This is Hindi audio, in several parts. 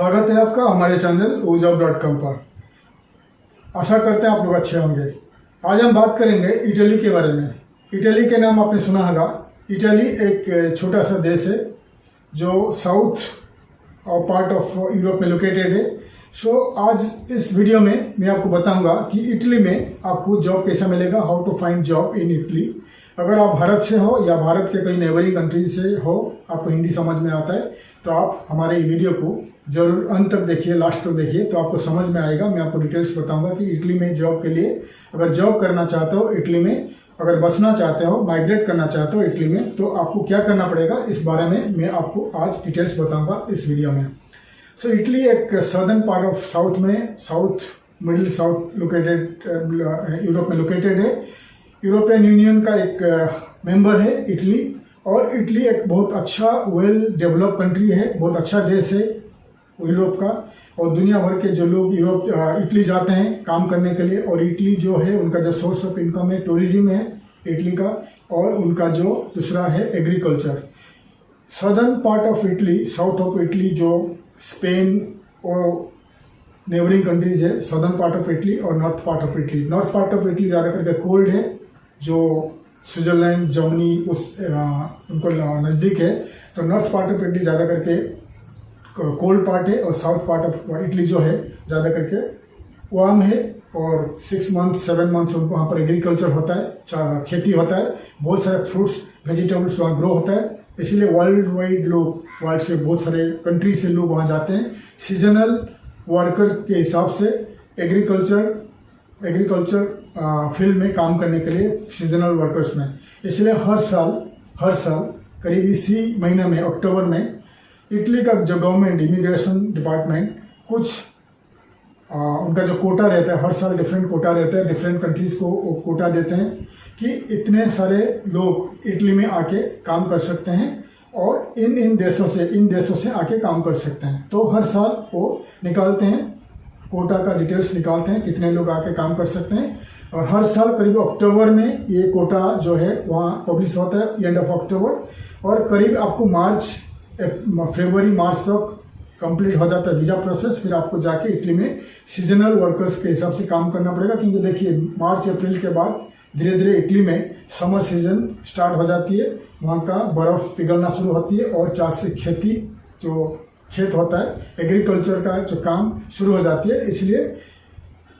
स्वागत है आपका हमारे चैनल ojobs.com पर। आशा करते हैं आप लोग अच्छे होंगे। आज हम बात करेंगे इटली के बारे में। इटली के नाम आपने सुना होगा। इटली एक छोटा सा देश है जो साउथ और पार्ट ऑफ यूरोप में लोकेटेड है। आज इस वीडियो में मैं आपको बताऊंगा कि इटली में आपको जॉब कैसा मिलेगा, how to find job in Italy. अगर आप भारत से हो या भारत के कई नेबरिंग कंट्रीज से हो, आपको हिंदी समझ में आता है तो आप हमारे वीडियो को जरूर अंत तक देखिए, लास्ट तक देखिए, तो आपको समझ में आएगा। मैं आपको डिटेल्स बताऊंगा कि इटली में जॉब के लिए, अगर जॉब करना चाहते हो इटली में, अगर बसना चाहते हो, माइग्रेट करना चाहते हो इटली में, तो आपको क्या करना पड़ेगा, इस बारे में मैं आपको आज डिटेल्स बताऊंगा इस वीडियो में। इटली एक सदर्न पार्ट ऑफ साउथ में, मिडिल साउथ लोकेटेड, यूरोप में लोकेटेड है। यूरोपियन यूनियन का एक मेंबर है इटली, और इटली एक बहुत अच्छा वेल डेवलप कंट्री है, बहुत अच्छा देश है यूरोप का। और दुनिया भर के जो लोग इटली जाते हैं काम करने के लिए, और इटली जो है उनका जो सोर्स ऑफ इनकम है टूरिज्म है इटली का, और उनका जो दूसरा है agriculture. Southern part of Italy, south of Italy, जो स्पेन और नेबरिंग कंट्रीज है, सदर्न पार्ट ऑफ इटली और north part of Italy. North part of Italy ज़्यादा करके कोल्ड है, जो स्विट्जरलैंड, जर्मनी उनको नज़दीक है। तो नॉर्थ पार्ट ऑफ इटली ज़्यादा करके कोल्ड पार्ट है, और साउथ पार्ट ऑफ इटली जो है ज़्यादा करके वार्म है। और 6 मंथ 7 मंथ वहाँ पर एग्रीकल्चर होता है, खेती होता है, बहुत सारे फ्रूट्स वेजिटेबल्स वहाँ ग्रो होता है। इसलिए वर्ल्ड वाइड लोग, वर्ल्ड से बहुत सारे कंट्री से लोग वहाँ जाते हैं सीजनल वर्कर के हिसाब से, एग्रीकल्चर फील्ड में काम करने के लिए, सीजनल वर्कर्स में। इसलिए हर साल करीब इसी महीने में, अक्टूबर में, इटली का जो गवर्नमेंट इमिग्रेशन डिपार्टमेंट कुछ उनका जो कोटा रहता है, हर साल डिफरेंट कोटा रहता है, डिफरेंट कंट्रीज को कोटा देते हैं कि इतने सारे लोग इटली में आके काम कर सकते हैं, और इन देशों से आके काम कर सकते हैं। तो हर साल वो निकालते हैं, कोटा का डिटेल्स निकालते हैं कितने लोग आके काम कर सकते हैं। और हर साल करीब अक्टूबर में ये कोटा जो है वहाँ पब्लिश होता है, एंड ऑफ अक्टूबर, और करीब आपको फरवरी मार्च तक कंप्लीट हो जाता है वीज़ा प्रोसेस। फिर आपको जाके इटली में सीजनल वर्कर्स के हिसाब से काम करना पड़ेगा, क्योंकि देखिए मार्च अप्रैल के बाद धीरे धीरे इटली में समर सीजन स्टार्ट हो जाती है, वहाँ का बर्फ़ पिघलना शुरू होती है, और चार से खेती, जो खेत होता है, एग्रीकल्चर का जो काम शुरू हो जाती है। इसलिए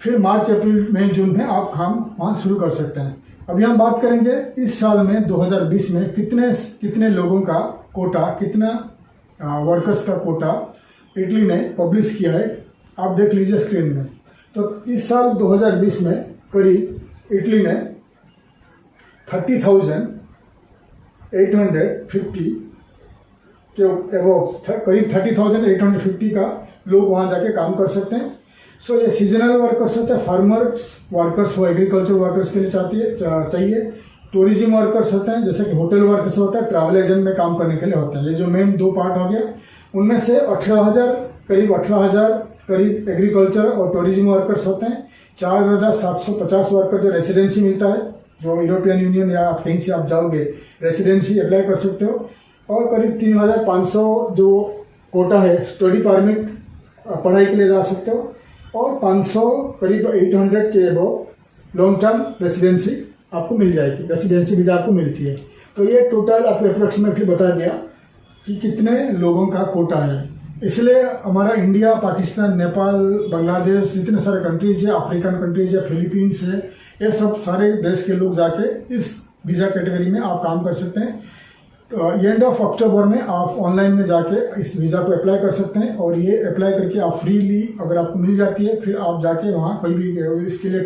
फिर मार्च अप्रैल मई जून में आप काम वहाँ शुरू कर सकते हैं। अभी हम बात करेंगे इस साल में 2020 में कितने लोगों का कोटा, कितना वर्कर्स का कोटा इटली ने पब्लिश किया है। आप देख लीजिए स्क्रीन में। तो इस साल 2020 में करीब इटली ने 30,850 के एबव, करीब 30,850 का लोग वहाँ जाके काम कर सकते हैं। ये सीजनल वर्कर्स होते हैं, फार्मर्स वर्कर्स वो एग्रीकल्चर वर्कर्स के लिए चाहिए। टूरिज्म वर्कर्स होते हैं, जैसे कि होटल वर्कर्स होता है, ट्रैवल एजेंट में काम करने के लिए होते हैं। ये जो मेन 2 पार्ट हो गया, उनमें से 18,000 करीब एग्रीकल्चर और टूरिज्म वर्कर्स होते हैं। 4,750 वर्कर जो रेसिडेंसी मिलता है, जो यूरोपियन यूनियन या कहीं से आप जाओगे रेसिडेंसी अप्लाई कर सकते हो। और करीब 3,500 जो कोटा है, स्टडी परमिट, पढ़ाई के लिए जा सकते हो। और 500 करीब 800 के एबव लॉन्ग टर्म रेसिडेंसी आपको मिल जाएगी, रेसिडेंसी वीज़ा आपको मिलती है। तो ये टोटल आपको अप्रोक्सीमेटली बता दिया कि कितने लोगों का कोटा है। इसलिए हमारा इंडिया, पाकिस्तान, नेपाल, बांग्लादेश, जितने सारे कंट्रीज है, अफ्रीकन कंट्रीज है, फिलीपींस है, ये सब सारे देश के लोग जाके इस वीज़ा कैटेगरी में आप काम कर सकते हैं। एंड ऑफ अक्टूबर में आप ऑनलाइन में जाके इस वीज़ा को अप्लाई कर सकते हैं, और ये अप्लाई करके आप फ्रीली अगर आपको मिल जाती है, फिर आप जाके वहाँ कोई भी इसके लिए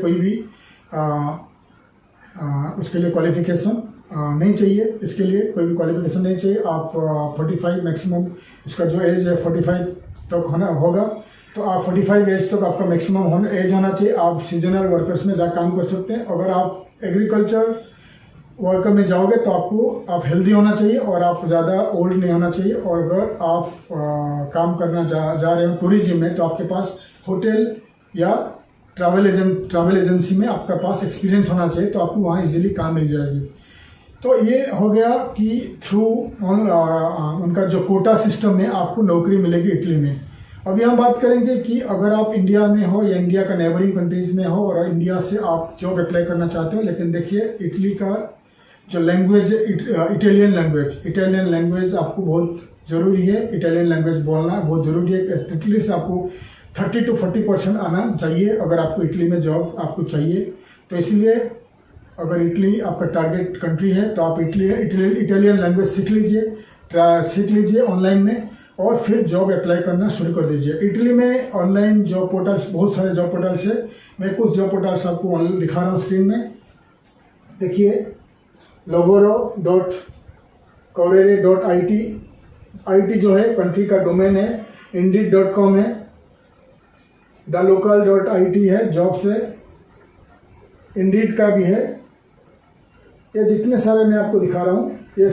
उसके लिए क्वालिफिकेशन नहीं चाहिए, इसके लिए कोई भी क्वालिफिकेशन नहीं चाहिए। आप 45 मैक्सिमम, इसका जो एज है 45 तक होगा, तो आप 45 एज तक आपका मैक्सिमम एज होना चाहिए। आप सीजनल वर्कर्स में जा काम कर सकते हैं। अगर आप एग्रीकल्चर वर्कर में जाओगे तो आप हेल्दी होना चाहिए, और आप ज़्यादा ओल्ड नहीं होना चाहिए। और अगर आप काम करना जा रहे हो टूरिज्म में, तो आपके पास होटल या ट्रैवल एजेंसी में आपका पास एक्सपीरियंस होना चाहिए, तो आपको वहाँ इजीली काम मिल जाएगी। तो ये हो गया कि थ्रू उनका जो कोटा सिस्टम में आपको नौकरी मिलेगी इटली में। अभी हम बात करेंगे कि अगर आप इंडिया में हो या इंडिया का नेबरिंग कंट्रीज में हो और इंडिया से आप जॉब अप्लाई करना चाहते हो, लेकिन देखिए इटली का जो लैंग्वेज है इटालियन लैंग्वेज आपको बहुत ज़रूरी है। इटालियन लैंग्वेज बोलना बहुत ज़रूरी है। इटली से आपको 30 to 40% आना चाहिए अगर आपको इटली में जॉब आपको चाहिए। तो इसलिए अगर इटली आपका टारगेट कंट्री है तो आप इटालियन लैंग्वेज सीख लीजिए ऑनलाइन में और फिर जॉब अप्लाई करना शुरू कर दीजिए। इटली में ऑनलाइन जॉब पोर्टल्स, बहुत सारे जॉब पोर्टल्स है। मैं कुछ जॉब पोर्टल्स आपको दिखा रहा हूँ स्क्रीन में। देखिए lavoro.corriere.it, IT जो है कंट्री का डोमेन है। indeed.com है, thelocal.it है, जॉब्स है, इंडीड का भी है। ये जितने सारे मैं आपको दिखा रहा हूँ ये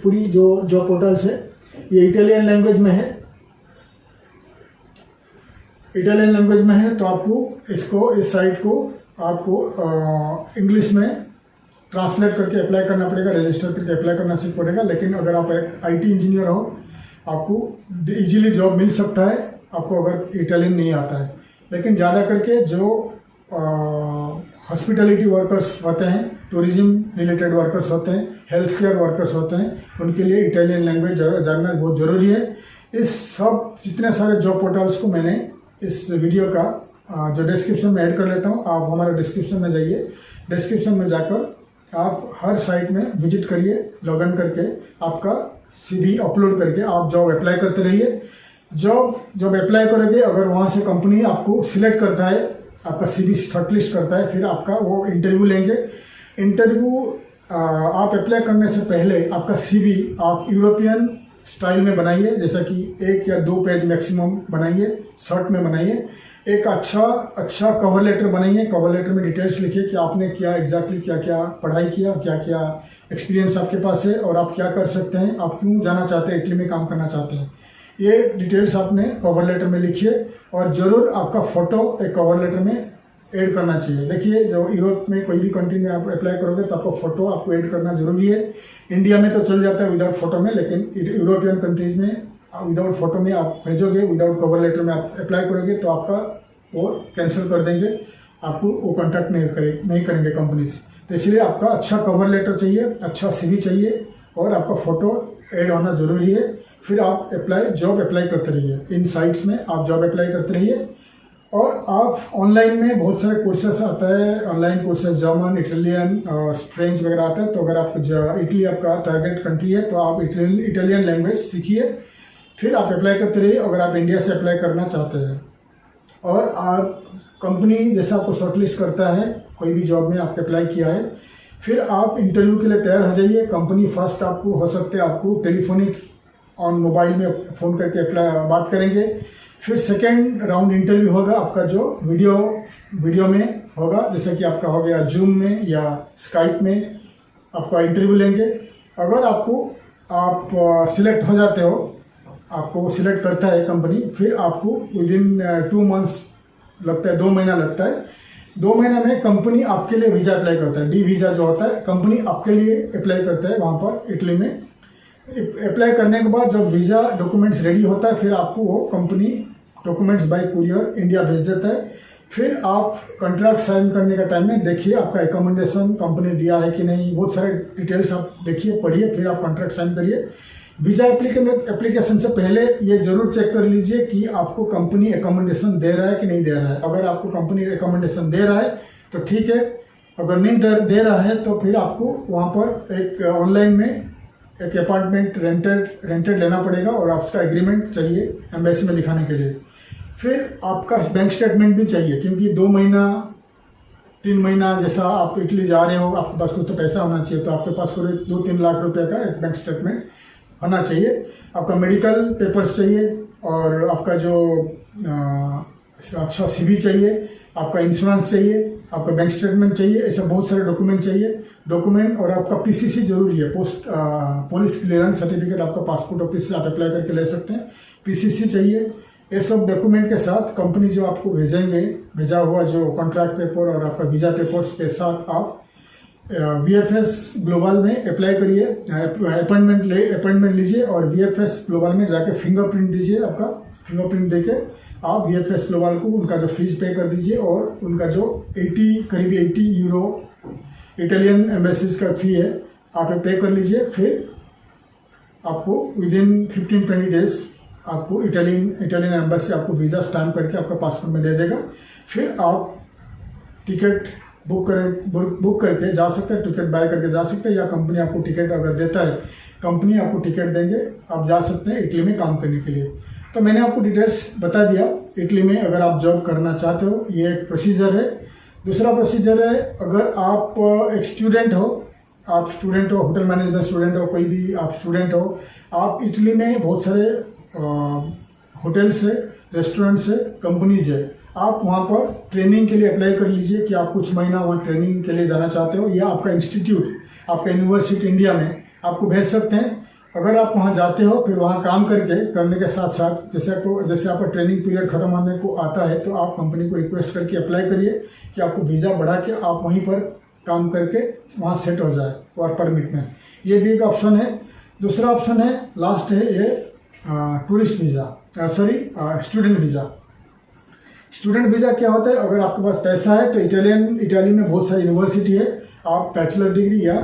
पूरी जो जॉब पोर्टल्स है ये इटालियन लैंग्वेज में है। तो आपको इस साइट को आपको इंग्लिश में ट्रांसलेट करके अप्लाई करना पड़ेगा, रजिस्टर करके अप्लाई करना सीख पड़ेगा। लेकिन अगर आप एक IT इंजीनियर हो आपको इजीली जॉब मिल सकता है, आपको अगर इटालियन नहीं आता है। लेकिन ज़्यादा करके जो हॉस्पिटलिटी वर्कर्स होते हैं, टूरिज्म रिलेटेड वर्कर्स होते हैं, हेल्थ केयर वर्कर्स होते हैं, उनके लिए इटालियन लैंग्वेज जानना बहुत ज़रूरी है। इस सब जितने सारे जॉब पोर्टल्स को मैंने इस वीडियो का जो डिस्क्रिप्शन में ऐड कर लेता हूँ। आप हमारे डिस्क्रिप्शन में जाइए, डिस्क्रिप्शन में जाकर आप हर साइट में विजिट करिए, लॉगिन करके आपका CV अपलोड करके आप जॉब अप्लाई करते रहिए। जॉब अप्लाई करोगे, अगर वहाँ से कंपनी आपको सिलेक्ट करता है, आपका CV शॉर्टलिस्ट करता है, फिर आपका वो इंटरव्यू लेंगे। इंटरव्यू आप अप्लाई करने से पहले आपका CV आप यूरोपियन स्टाइल में बनाइए, जैसा कि 1 या 2 पेज मैक्सिमम बनाइए, शॉर्ट में बनाइए। एक अच्छा कवर लेटर बनाइए। कवर लेटर में डिटेल्स लिखिए कि आपने क्या क्या पढ़ाई किया, क्या एक्सपीरियंस आपके पास है और आप क्या कर सकते हैं, आप क्यों जाना चाहते हैं, इटली में काम करना चाहते हैं। ये डिटेल्स आपने कवर लेटर में लिखिए और ज़रूर आपका फ़ोटो एक कवर लेटर में ऐड करना चाहिए। देखिए जो यूरोप में कोई भी कंट्री में आप अप्लाई करोगे तो आपको फ़ोटो आपको ऐड करना ज़रूरी है। इंडिया में तो चल जाता है विदाउट फ़ोटो में, लेकिन यूरोपियन कंट्रीज़ में विदाउट फोटो में आप भेजोगे, विदाउट कवर लेटर में आप अप्लाई करोगे तो आपका वो कैंसिल कर देंगे, आपको वो कॉन्टैक्ट नहीं करेंगे कंपनी से। तो इसलिए आपका अच्छा कवर लेटर चाहिए, अच्छा CV चाहिए और आपका फ़ोटो ऐड होना ज़रूरी है। फिर आप जॉब अप्लाई करते रहिए, इन साइट्स में आप जॉब अप्लाई करते रहिए। और आप ऑनलाइन में बहुत सारे कोर्सेस आता है, ऑनलाइन कोर्सेस जर्मन, इटालियन और फ्रेंच वगैरह आता है। तो अगर आपको इटली आपका टारगेट कंट्री है तो आप इटालियन लैंग्वेज सीखिए, फिर आप अप्लाई करते रहिए अगर आप इंडिया से अप्लाई करना चाहते हैं। और आप कंपनी जैसा आपको शॉर्टलिस्ट करता है, कोई भी जॉब में आपने अप्लाई किया है, फिर आप इंटरव्यू के लिए तैयार हो जाइए। कंपनी फर्स्ट आपको हो सकते हैं आपको टेलीफोनिक ऑन मोबाइल में फ़ोन करके बात करेंगे। फिर सेकेंड राउंड इंटरव्यू होगा आपका जो वीडियो में होगा, जैसे कि आपका हो गया जूम में या स्काइप में आपका इंटरव्यू लेंगे। अगर आप सिलेक्ट हो जाते हो, आपको सिलेक्ट करता है कंपनी, फिर आपको विदिन 2 months लगता है, 2 महीना लगता है। 2 महीना में कंपनी आपके लिए वीज़ा अप्लाई करता है। D वीज़ा जो होता है कंपनी आपके लिए अप्लाई करता है वहाँ पर इटली में। अप्लाई करने के बाद जब वीज़ा डॉक्यूमेंट्स रेडी होता है फिर आपको वो company documents bye courier India भेज देता है। फिर आप कॉन्ट्रैक्ट साइन करने का टाइम में देखिए आपका एकोमोडेशन कंपनी दिया है कि नहीं, बहुत सारे डिटेल्स आप देखिए, पढ़िए, फिर आप कॉन्ट्रैक्ट साइन करिए। वीज़ा एप्लीकेशन से पहले ये जरूर चेक कर लीजिए कि आपको कंपनी एकोमोडेशन दे रहा है कि नहीं दे रहा है। अगर आपको कंपनी एकोमोडेशन दे रहा है तो ठीक है, अगर नहीं दे रहा है तो फिर आपको वहाँ पर एक ऑनलाइन में एक अपार्टमेंट रेंटेड लेना पड़ेगा और आपका एग्रीमेंट चाहिए एम्बेसी में दिखाने के लिए। फिर आपका बैंक स्टेटमेंट भी चाहिए, क्योंकि 2 महीना 3 महीना जैसा आप इटली जा रहे हो, आपके पास कुछ तो पैसा होना चाहिए। तो आपके पास पूरे 2-3 लाख रुपए का एक बैंक स्टेटमेंट होना चाहिए। आपका मेडिकल पेपर्स चाहिए और आपका जो अच्छा CV चाहिए, आपका इंश्योरेंस चाहिए, आपका बैंक स्टेटमेंट चाहिए, ऐसा बहुत सारे डॉक्यूमेंट चाहिए। डॉक्यूमेंट और आपका PCC जरूरी है, पुलिस क्लियरेंस सर्टिफिकेट आपका पासपोर्ट ऑफिस से आप अप्लाई करके ले सकते हैं। PCC चाहिए। ये सब डॉक्यूमेंट के साथ कंपनी जो आपको भेजा हुआ जो कॉन्ट्रैक्ट पेपर और आपका वीज़ा पेपर्स के साथ आप VFS ग्लोबल में अप्लाई करिए, अपॉइंटमेंट लीजिए और VFS ग्लोबल में जाके फिंगरप्रिंट दीजिए आपका फिंगरप्रिंट देके आप VFS ग्लोबल को उनका जो फीस पे कर दीजिए और उनका जो करीब 80 यूरो इटालियन एम्बेसीज का फी है आप पे कर लीजिए। फिर आपको विदिन 15-20 डेज आपको इटालियन एम्बेसी आपको वीज़ा स्टैम्प करके आपका पासपोर्ट में दे देगा। फिर आप टिकट बुक करके जा सकते हैं, टिकट बाय करके जा सकते हैं, या कंपनी आपको टिकट अगर देता है कंपनी आपको टिकट देंगे, आप जा सकते हैं इटली में काम करने के लिए। तो मैंने आपको डिटेल्स बता दिया। इटली में अगर आप जॉब करना चाहते हो ये एक प्रोसीजर है। दूसरा प्रोसीजर है अगर आप एक स्टूडेंट हो, होटल मैनेजमेंट स्टूडेंट हो, कोई भी आप स्टूडेंट हो, आप इटली में बहुत सारे होटल्स है, रेस्टोरेंट्स है, कंपनीज है, आप वहाँ पर ट्रेनिंग के लिए अप्लाई कर लीजिए कि आप कुछ महीना वहाँ ट्रेनिंग के लिए जाना चाहते हो, या आपका इंस्टीट्यूट आपका यूनिवर्सिटी इंडिया में आपको भेज सकते हैं। अगर आप वहाँ जाते हो फिर वहाँ काम करने के साथ साथ जैसे आपका ट्रेनिंग पीरियड खत्म होने को आता है तो आप कंपनी को रिक्वेस्ट करके अप्लाई करिए कि आपको वीज़ा बढ़ा के आप वहीं पर काम करके वहाँ सेट हो जाए वर्क परमिट में। ये भी एक ऑप्शन है। दूसरा ऑप्शन है, लास्ट है ये tourist visa, student visa. Student visa क्या होता है, अगर आपके पास पैसा है तो इटाली में बहुत सारी यूनिवर्सिटी है, आप बैचलर डिग्री या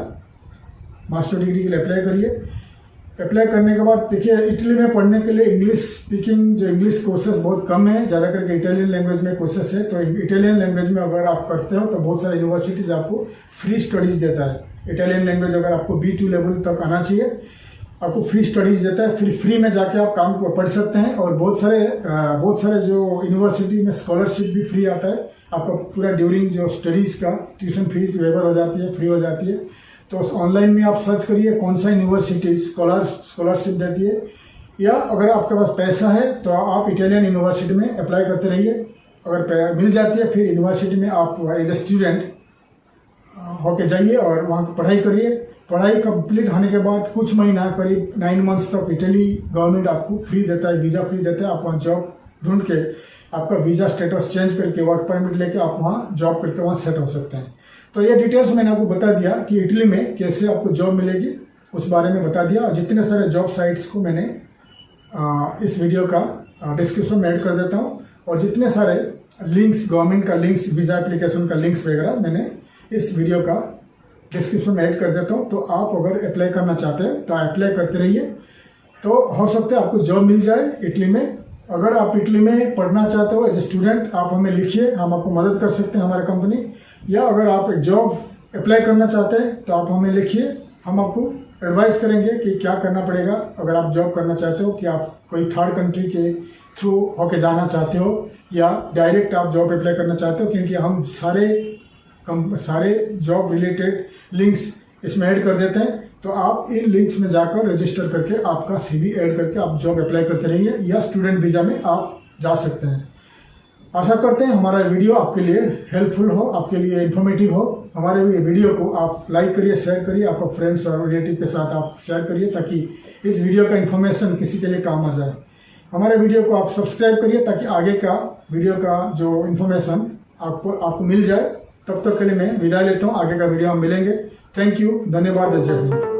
मास्टर डिग्री के लिए अप्लाई करिए। अप्लाई करने के बाद देखिए इटली में पढ़ने के लिए इंग्लिश कोर्सेज बहुत कम है, ज़्यादा करके इटालियन लैंग्वेज में कोर्सेस है। तो इटालियन लैंग्वेज में अगर आप करते हो तो बहुत सारी यूनिवर्सिटीज़ आपको फ्री स्टडीज़ देता है। इटालियन लैंग्वेज अगर आपको B2 लेवल तक आना चाहिए आपको फ्री स्टडीज़ देता है, फिर फ्री में जाके आप काम को पढ़ सकते हैं। और बहुत सारे जो यूनिवर्सिटी में स्कॉलरशिप भी फ्री आता है, आपका पूरा ड्यूरिंग जो स्टडीज़ का ट्यूशन फीस वेवर हो जाती है, फ्री हो जाती है। तो ऑनलाइन में आप सर्च करिए कौन सा यूनिवर्सिटी स्कॉलरशिप देती है, या अगर आपके पास पैसा है तो आप इटालियन यूनिवर्सिटी में अप्लाई करते रहिए। अगर मिल जाती है फिर यूनिवर्सिटी में आप एज ए स्टूडेंट होके जाइए और वहाँ पढ़ाई करिए। पढ़ाई कंप्लीट होने के बाद कुछ महीना करीब 9 मंथ्स तक इटली गवर्नमेंट आपको फ्री देता है, वीज़ा फ्री देता है। आप वहाँ जॉब ढूंढ के आपका वीज़ा स्टेटस चेंज करके वर्क परमिट लेके आप वहाँ जॉब करके वहाँ सेट हो सकते हैं। तो ये डिटेल्स मैंने आपको बता दिया कि इटली में कैसे आपको जॉब मिलेगी, उस बारे में बता दिया। और जितने सारे जॉब साइट्स को मैंने इस वीडियो का डिस्क्रिप्शन में ऐड कर देता हूँ, और जितने सारे लिंक्स गवर्नमेंट का लिंक्स वीज़ा एप्लीकेशन का लिंक्स वगैरह मैंने इस वीडियो का डिस्क्रिप्शन में ऐड कर देता हूँ। तो आप अगर अप्लाई करना चाहते हैं तो अप्लाई करते रहिए, तो हो सकता है आपको जॉब मिल जाए इटली में। अगर आप इटली में पढ़ना चाहते हो एज ए स्टूडेंट आप हमें लिखिए, हम आपको मदद कर सकते हैं हमारे कंपनी। या अगर आप एक जॉब अप्लाई करना चाहते हैं तो आप हमें लिखिए, हम आपको एडवाइस करेंगे कि क्या करना पड़ेगा। अगर आप जॉब करना चाहते हो कि आप कोई थर्ड कंट्री के थ्रू होके जाना चाहते हो या डायरेक्ट आप जॉब अप्लाई करना चाहते हो, क्योंकि हम सारे जॉब रिलेटेड लिंक्स इसमें ऐड कर देते हैं। तो आप इन लिंक्स में जाकर रजिस्टर करके आपका CV ऐड करके आप जॉब अप्लाई करते रहिए, या स्टूडेंट वीज़ा में आप जा सकते हैं। आशा करते हैं हमारा वीडियो आपके लिए हेल्पफुल हो, आपके लिए इन्फॉर्मेटिव हो। हमारे वीडियो को आप लाइक करिए, शेयर करिए, आपको फ्रेंड्स और रिलेटिव के साथ आप शेयर करिए ताकि इस वीडियो का इन्फॉर्मेशन किसी के लिए काम आ जाए। हमारे वीडियो को आप सब्सक्राइब करिए ताकि आगे का वीडियो का जो इन्फॉर्मेशन आपको मिल जाए। तब तक के लिए मैं विदाई लेता हूँ, आगे का वीडियो हम मिलेंगे। थैंक यू, धन्यवाद, जय हिंद।